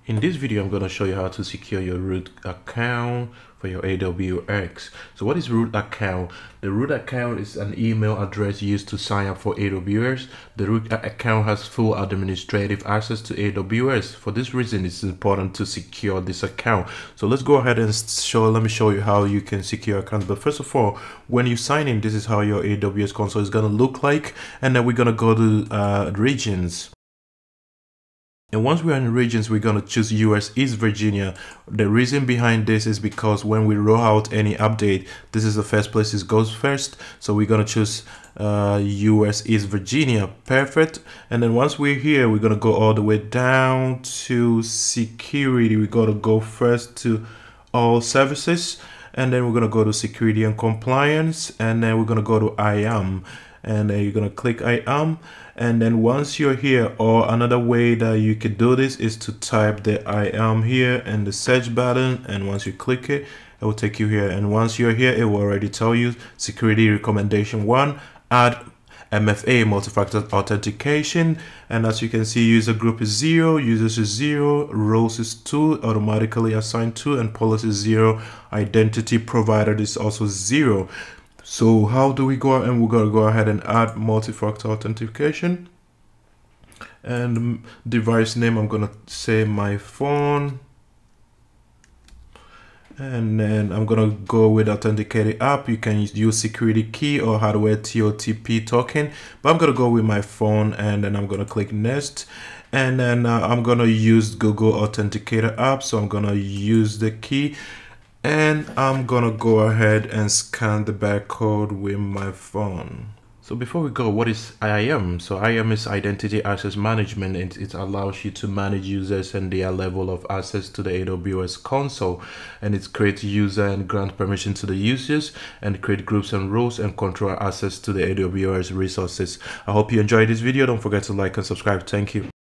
In this video, I'm going to show you how to secure your root account for your AWS. So what is root account? The root account is an email address used to sign up for AWS. The root account has full administrative access to AWS. For this reason, it's important to secure this account. So let's go ahead and let me show you how you can secure accounts. But first of all, when you sign in, this is how your AWS console is going to look like. And then we're going to go to regions. And once we're in regions, we're going to choose US East Virginia. The reason behind this is because when we roll out any update, this is the first place it goes first. So we're going to choose US East Virginia. Perfect. And then once we're here, we're going to go all the way down to security. We got to go first to all services. And then we're going to go to security and compliance. And then we're going to go to I am. And then you're going to click I am. And then once you're here, or another way that you could do this is to type the I am here in the search button. And once you click it, it will take you here. And once you're here, it will already tell you security recommendation 1, add MFA, multi-factor authentication. And as you can see, user group is 0, users is 0, roles is 2, automatically assigned 2, and policy is 0. Identity provided is also 0. So how do we go? And we're going to go ahead and add multi-factor authentication. And device name, I'm going to say my phone. And then I'm going to go with authenticated app. You can use security key or hardware TOTP token, but I'm going to go with my phone, and then I'm going to click next. And then I'm going to use Google Authenticator app. So I'm going to use the key. And I'm gonna go ahead and scan the barcode with my phone. So before we go, what is IAM? So IAM is Identity Access Management, and it allows you to manage users and their level of access to the AWS console. And it creates user and grant permission to the users, and create groups and roles, and control access to the AWS resources. I hope you enjoyed this video. Don't forget to like and subscribe. Thank you.